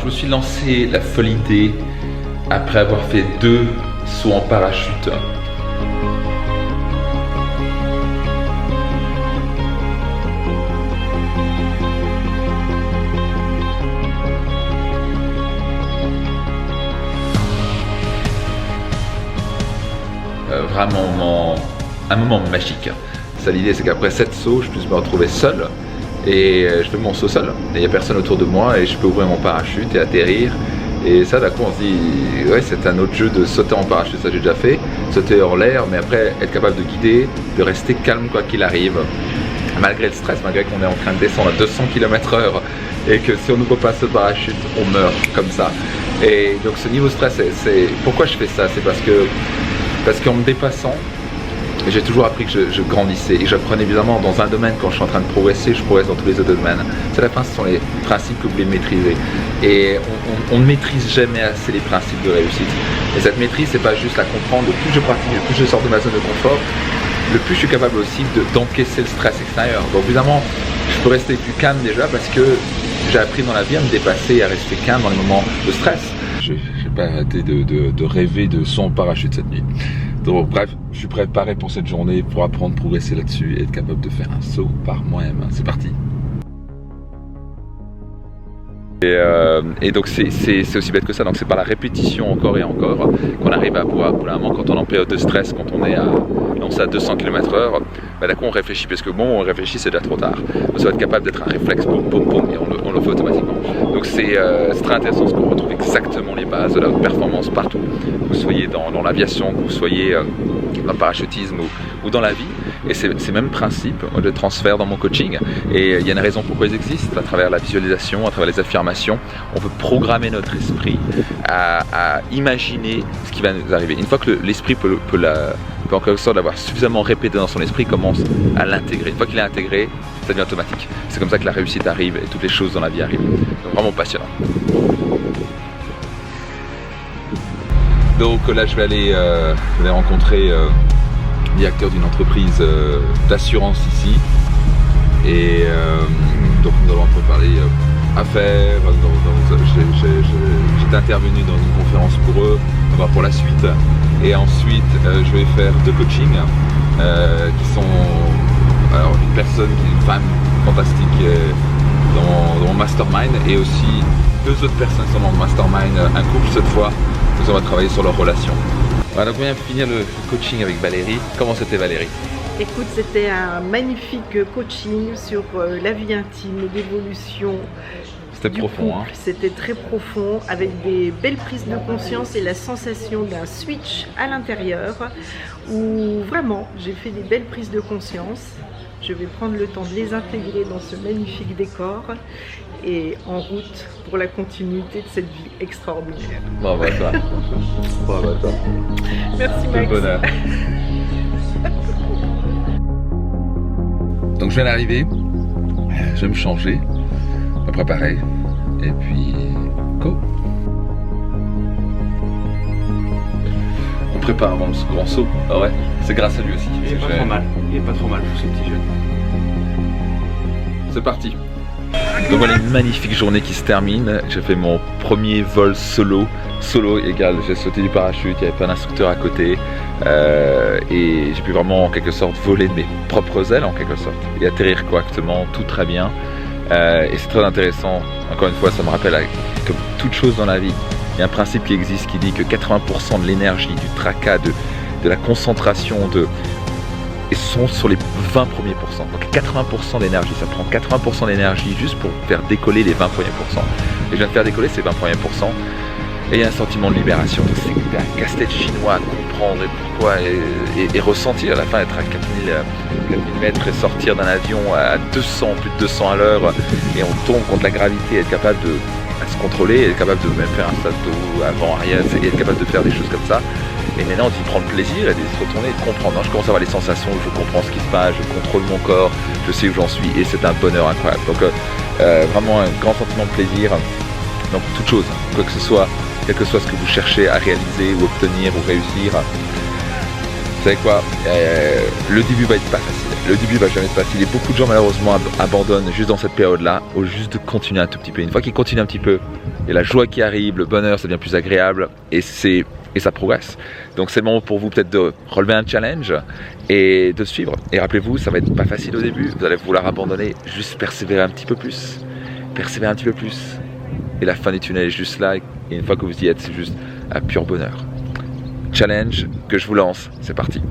je me suis lancé la folle idée après avoir fait 2 sauts en parachute. Vraiment un moment magique. Ça, l'idée, c'est qu'après 7 sauts, je puisse me retrouver seul et je fais mon saut seul. Et il n'y a personne autour de moi et je peux ouvrir mon parachute et atterrir. Et ça, d'un coup, on se dit, ouais, c'est un autre jeu de sauter en parachute, ça j'ai déjà fait, sauter hors l'air, mais après être capable de guider, de rester calme quoi qu'il arrive, malgré le stress, malgré qu'on est en train de descendre à 200 km/h et que si on n'ouvre pas ce parachute, on meurt comme ça. Et donc ce niveau de stress, pourquoi je fais ça? C'est parce qu'en me dépassant, j'ai toujours appris que je grandissais et j'apprenais évidemment dans un domaine. Quand je suis en train de progresser, je progresse dans tous les autres domaines. C'est la fin, ce sont les principes que vous voulez maîtriser. Et on ne maîtrise jamais assez les principes de réussite. Et cette maîtrise, c'est pas juste la comprendre. Le plus je pratique, le plus je sors de ma zone de confort, le plus je suis capable aussi d'encaisser le stress extérieur. Donc évidemment, je peux rester plus calme déjà parce que j'ai appris dans la vie à me dépasser et à rester calme dans les moments de stress. Je n'ai pas arrêté de rêver de saut en parachute cette nuit. Donc bref, je suis préparé pour cette journée pour apprendre, progresser là-dessus et être capable de faire un saut par moi-même. C'est parti. Et donc c'est aussi bête que ça, donc c'est par la répétition encore et encore qu'on arrive à pouvoir, pour un moment, quand on est en période de stress, quand on est lancé à 200 km/h, bah, d'un coup on réfléchit, parce que bon, on réfléchit, c'est déjà trop tard. On doit être capable d'être un réflexe, boum, boum, boum, et on le fait automatiquement. Donc c'est très intéressant, parce qu'on retrouve exactement les bases de la performance partout, que vous soyez dans l'aviation, que vous soyez dans le parachutisme ou dans la vie. Et ces mêmes principes, je les transfère dans mon coaching. Et il y a une raison pourquoi ils existent, à travers la visualisation, à travers les affirmations. On peut programmer notre esprit à imaginer ce qui va nous arriver. Une fois que l'esprit peut en quelque sorte l'avoir suffisamment répété dans son esprit, commence à l'intégrer. Une fois qu'il est intégré, ça devient automatique. C'est comme ça que la réussite arrive et toutes les choses dans la vie arrivent. Donc vraiment passionnant. Donc là je vais aller rencontrer directeur d'une entreprise d'assurance ici. Et donc nous allons un peu parler affaires. J'étais intervenu dans une conférence pour eux, pour la suite. Et ensuite je vais faire 2 coachings qui sont une personne qui est une femme fantastique dans mon mastermind, et aussi 2 autres personnes qui sont dans mon mastermind, un couple cette fois. On va travailler sur leur relation. Voilà, donc on vient de finir le coaching avec Valérie. Comment c'était, Valérie? Écoute, c'était un magnifique coaching sur la vie intime, l'évolution. C'était profond, hein? C'était très profond, avec des belles prises de conscience et la sensation d'un switch à l'intérieur, où vraiment j'ai fait des belles prises de conscience. Je vais prendre le temps de les intégrer dans ce magnifique décor et en route pour la continuité de cette vie extraordinaire. Bravo à toi. Bravo à toi. Merci Max. Quel bonheur. Donc je viens d'arriver, je vais me changer, me préparer et puis go. On prépare avant ce grand saut. Ah ouais, c'est grâce à lui aussi. Il est pas trop mal, il est pas trop mal pour ce petit jeune. C'est parti. Donc voilà une magnifique journée qui se termine. J'ai fait mon premier vol solo. Solo égal, j'ai sauté du parachute, il n'y avait pas d'instructeur à côté. Et j'ai pu vraiment en quelque sorte voler de mes propres ailes en quelque sorte. Et atterrir correctement, tout très bien. Et c'est très intéressant. Encore une fois, ça me rappelle que toute chose dans la vie, il y a un principe qui existe qui dit que 80% de l'énergie, du tracas, de la concentration, et sont sur les 20 premiers pourcents. Donc 80% d'énergie, ça prend 80% d'énergie juste pour faire décoller les 20 premiers pourcents. Et je viens de faire décoller ces 20 premiers pourcents. Et il y a un sentiment de libération. C'est un casse-tête chinois à comprendre et pourquoi et ressentir à la fin être à 4000 mètres et sortir d'un avion à 200, plus de 200 à l'heure et on tombe contre la gravité, être capable de se contrôler, être capable de même faire un salto avant, arrière, et être capable de faire des choses comme ça. Et maintenant on dit prendre plaisir et de se retourner et de comprendre. Non, je commence à avoir les sensations, je comprends ce qui se passe, je contrôle mon corps, je sais où j'en suis et c'est un bonheur incroyable. Donc vraiment un grand sentiment de plaisir dans toute chose, quel que soit ce que vous cherchez à réaliser ou obtenir ou réussir. Vous savez quoi, le début va être pas facile, le début va jamais être facile et beaucoup de gens malheureusement abandonnent juste dans cette période-là au juste de continuer un tout petit peu. Une fois qu'ils continuent un petit peu, il y a la joie qui arrive, le bonheur, ça devient plus agréable et ça progresse. Donc c'est le moment pour vous peut-être de relever un challenge et de suivre. Et rappelez-vous, ça va être pas facile au début, vous allez vouloir abandonner, juste persévérer un petit peu plus, persévérer un petit peu plus. Et la fin du tunnel est juste là et une fois que vous y êtes, c'est juste un pur bonheur. Challenge que je vous lance, c'est parti.